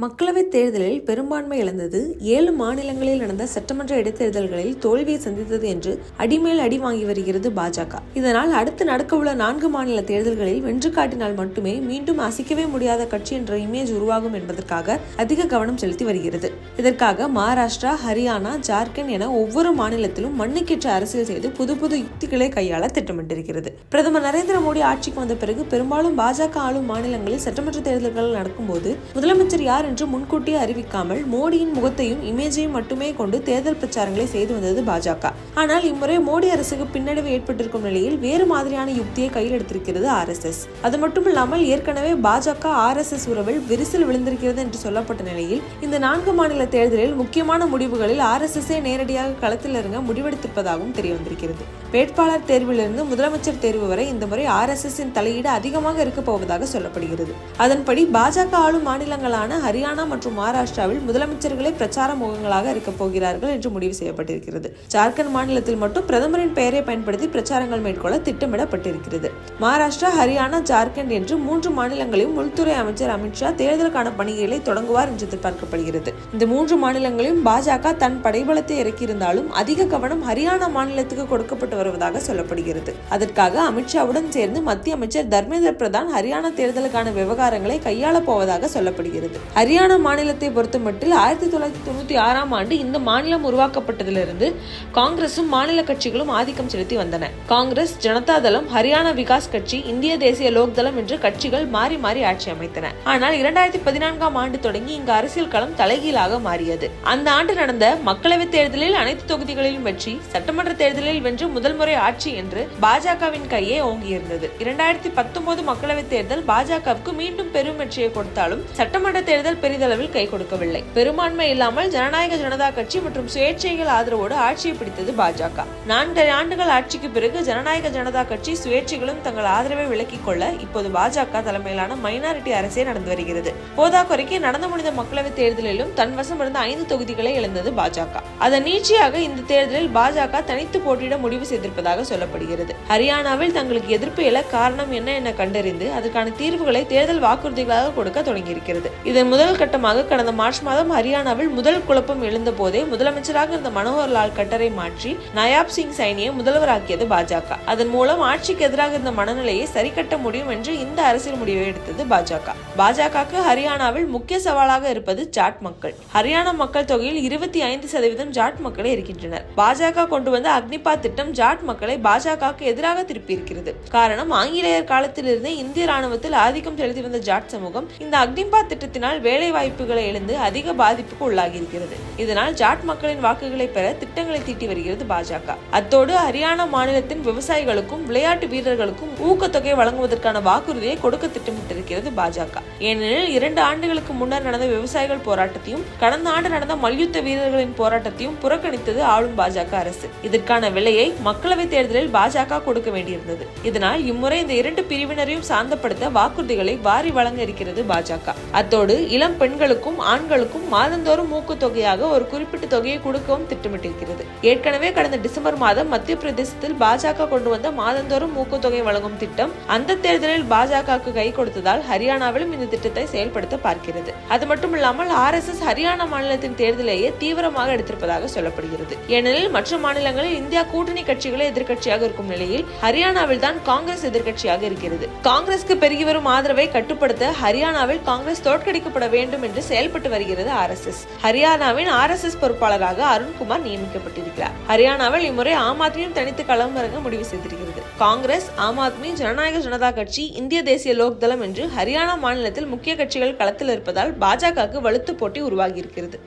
மக்களவைத் தேர்தலில் பெரும்பான்மை இழந்தது, 7 மாநிலங்களில் நடந்த சட்டமன்ற இடைத்தேர்தல்களில் தோல்வியை சந்தித்தது என்று அடிமேல் அடி வாங்கி வருகிறது பாஜக. இதனால் அடுத்து நடக்கவுள்ள 4 மாநில தேர்தல்களில் வென்று காட்டினால் மட்டுமே மீண்டும் அசைக்கவே முடியாத கட்சி என்ற இமேஜ் உருவாகும் என்பதற்காக அதிக கவனம் செலுத்தி வருகிறது. இதற்காக மகாராஷ்டிரா, ஹரியானா, ஜார்க்கண்ட் என ஒவ்வொரு மாநிலத்திலும் மண்ணுக்கேற்ற அரசியல் செய்து புது புது யுக்திகளை கையாள திட்டமிட்டிருக்கிறது. பிரதமர் நரேந்திர மோடி ஆட்சிக்கு வந்த பிறகு பெரும்பாலும் பாஜக ஆளும் மாநிலங்களில் சட்டமன்ற தேர்தல்கள் நடக்கும்போது முதலமைச்சர் யார் என்று முன்கூட்டியே அறிவிக்காமல் மோடியின் முகத்தையும் இமேஜையும் மட்டுமே கொண்டு தேர்தல் பிரச்சாரங்களை செய்து வந்தது பாஜக. ஆனால் இம்முறை மோடி அரசுக்கு பின்னடைவு ஏற்பட்டிருக்கும் நிலையில் வேறு மாதிரியான யுக்தியை கையில் எடுத்திருக்கிறது RSS. அது மட்டுமில்லாமல் ஏற்கனவே பாஜக RSS உறவில் விரிசல் விழுந்திருக்கிறது என்று சொல்லப்பட்ட நிலையில் இந்த 4 மாநில தேர்தலில் முக்கியமான முடிவுகளில் RSS நேரடியாக களத்தில் இறங்க முடிவெடுத்திருப்பதாகவும் தெரிய வந்திருக்கிறது. வேட்பாளர் தேர்விலிருந்து முதலமைச்சர் தேர்வு வரை இந்த முறை RSS தலையீடு அதிகமாக இருக்க போவதாக சொல்லப்படுகிறது. அதன்படி பாஜக ஆளும் மாநிலங்களான ஹரியானா மற்றும் மகாராஷ்டிராவில் முதலமைச்சர்களே பிரச்சார முகங்களாக இருக்க போகிறார்கள் என்று முடிவு செய்யப்பட்டிருக்கிறது. ஜார்க்கண்ட் மாநிலத்தில் மட்டும் பிரதமரின் பெயரை பயன்படுத்தி பிரச்சாரங்கள் மேற்கொள்ள திட்டமிடப்பட்டிருக்கிறது. மகாராஷ்டிரா, ஹரியானா, ஜார்க்கண்ட் என்று 3 மாநிலங்களையும் உள்துறை அமைச்சர் அமித்ஷா தேர்தலுக்கான பணிகளை தொடங்குவார் என்று எதிர்பார்க்கப்படுகிறது. இந்த 3 மாநிலங்களையும் பாஜக தன் படைபலத்தை இறக்கியிருந்தாலும் அதிக கவனம் ஹரியானா மாநிலத்துக்கு கொடுக்கப்பட்டு வருவதாக சொல்லப்படுகிறது. அதற்காக அமித்ஷாவுடன் சேர்ந்து மத்திய அமைச்சர் தர்மேந்திர பிரதான் ஹரியானா தேர்தலுக்கான விவகாரங்களை கையாள போவதாக சொல்லப்படுகிறது. ஹரியானா மாநிலத்தை பொறுத்தமட்டில் 1996ஆம் ஆண்டு இந்த மாநிலம் உருவாக்கப்பட்டதிலிருந்து காங்கிரசும் மாநில கட்சிகளும் ஆதிக்கம் செலுத்தி வந்தன. காங்கிரஸ், ஜனதா தளம், ஹரியானா விகாஸ் கட்சி, இந்திய தேசிய லோக் தளம் என்று கட்சிகள் மாறி மாறி ஆட்சி அமைத்தன. ஆனால் 2014ஆம் ஆண்டு தொடங்கி இங்கு அரசியல் களம் தலைகீழாக மாறியது. அந்த ஆண்டு நடந்த மக்களவைத் தேர்தலில் அனைத்து தொகுதிகளிலும் வெற்றி, சட்டமன்ற தேர்தலில் வென்று முதல் முறை ஆட்சி என்று பாஜகவின் கையே ஓங்கியிருந்தது. 2019 மக்களவைத் தேர்தல் பாஜகவுக்கு மீண்டும் பெரும் வெற்றியை கொடுத்தாலும் சட்டமன்ற தேர்தல் பெரிதளவில் கை கொடுக்கவில்லை. பெரும்பான்மை இல்லாமல் ஜனநாயக ஜனதா கட்சி மற்றும் சுயேட்சைகள் ஆதரவோடு ஆட்சியை பிடித்தது பாஜக. 4 ஆண்டுகள் ஆட்சிக்கு பிறகு ஜனநாயக ஜனதா கட்சி, சுயேட்சைகளும் தங்கள் ஆதரவை விலக்கிக் கொள்ள இப்போது பாஜக தலைமையிலான மைனாரிட்டி அரசே நடந்து வருகிறது. போதாக்குறைக்கு நடந்து முடிந்த மக்களவைத் தேர்தலிலும் தன் வசம் இருந்த 5 தொகுதிகளை இழந்தது பாஜக. அதன் நீட்சியாக இந்த தேர்தலில் பாஜக தனித்து போட்டியிட முடிவு செய்திருப்பதாக சொல்லப்படுகிறது. ஹரியானாவில் தங்களுக்கு எதிர்ப்பு எழ காரணம் என்ன என கண்டறிந்து அதற்கான தீர்வுகளை தேர்தல் வாக்குறுதிகளாக கொடுக்க தொடங்கியிருக்கிறது. இதன் முதல் கட்டமாக கடந்த மார்ச் மாதம் ஹரியானாவில் முதல் குழப்பம் எழுந்த போதே முதலமைச்சராக இருந்த மனோகர் லால் கட்டரை மாற்றி நயாப் சிங் சைனியை முதல்வராக்கியது பாஜக. அதன் மூலம் ஆட்சிக்கு எதிராக இருந்த மனநிலையை சரிகட்ட முடியும் என்று இந்த அரசியல் முடிவை எடுத்தது பாஜக. பாஜகவுக்கு ஹரியானாவில் முக்கிய சவாலாக இருப்பது ஜாட் மக்கள். ஹரியானா மக்கள் தொகையில் 25% ஜாட் மக்களே இருக்கின்றனர். பாஜக கொண்டு வந்த அக்னிபாத் திட்டம் ஜாட் மக்களை பாஜகவுக்கு எதிராக திருப்பியிருக்கிறது. காரணம், ஆங்கிலேயர் காலத்திலிருந்தே இந்திய ராணுவத்தில் ஆதிக்கம் செலுத்தி வந்த ஜாட் சமூகம் இந்த அக்னிபாத் திட்டத்தினால் வேலை வாய்ப்புகளை இழந்து அதிக பாதிப்புக்கு உள்ளாகி இருக்கிறது. இதனால் ஜாட் மக்களின் வாக்குகளை பெற திட்டங்களை தீட்டி வருகிறது பாஜக. அத்தோடு ஹரியானா மாநிலத்தின் விவசாயிகளுக்கும் விளையாட்டு வீரர்களுக்கும் ஊக்கத்தொகை வழங்குவதற்கான வாக்குறுதியை கொடுக்க திட்டமிட்டிருக்கிறது பாஜக. ஏனெனில் 2 ஆண்டுகளுக்கு முன்னர் நடந்த விவசாயிகள் போராட்டத்தையும் கடந்த ஆண்டு நடந்த மல்யுத்த வீரர்களின் போராட்டத்தையும் புறக்கணித்தது ஆளும் பாஜக அரசு. இதற்கான விலையை மக்களவைத் தேர்தலில் பாஜக கொடுக்க வேண்டியிருந்தது. இதனால் இம்முறை இந்த 2 பிரிவினரையும் சாந்தப்படுத்த வாக்குறுதிகளை வாரி வழங்க இருக்கிறது பாஜக. அத்தோடு இளம் பெண்களுக்கும் ஆண்களுக்கும் மாதந்தோறும் ஊக்கத்தொகையாக ஒரு குறிப்பிட்ட தொகையை கொடுக்கவும் திட்டமிட்டிருக்கிறது. ஏற்கனவே கடந்த டிசம்பர் மாதம் மத்திய பிரதேசத்தில் பாஜக கொண்டு வந்த மாதந்தோறும் ஊக்கத்தொகை வழங்கும் திட்டம் அந்த தேர்தலில் பாஜகவுக்கு கை கொடுத்ததால் ஹரியானாவிலும் இந்த திட்டத்தை செயல்படுத்த பார்க்கிறது. அது மட்டுமில்லாமல் RSS ஹரியானா மாநிலத்தின் தேர்தலையே தீவிரமாக எடுத்திருப்பதாக சொல்லப்படுகிறது. ஏனெனில் மற்ற மாநிலங்களில் இந்தியா கூட்டணி கட்சிகளே எதிர்கட்சியாக இருக்கும் நிலையில் ஹரியானாவில் தான் காங்கிரஸ் எதிர்கட்சியாக இருக்கிறது. காங்கிரசுக்கு பெருகி வரும் ஆதரவை கட்டுப்படுத்த ஹரியானாவில் காங்கிரஸ் தோற்கடிக்கப்பட வேண்டும் என்று செயல்பட்டு வருகிறது RSS. ஹரியானாவின் RSS பொறுப்பாளராக அருண்குமார் நியமிக்கப்பட்டிருக்கிறார். ஹரியானாவில் இம்முறை ஆம் ஆத்மியும் தனித்து களமிறங்க முடிவு செய்திருக்கிறது. காங்கிரஸ், ஆம் ஆத்மி, ஜனநாயக ஜனதா கட்சி, இந்திய தேசிய லோக் தளம் என்று ஹரியானா மாநிலத்தில் முக்கிய கட்சிகள் களத்தில் இருப்பதால் பாஜகவுக்கு வலுத்து போட்டி உருவாகி இருக்கிறது.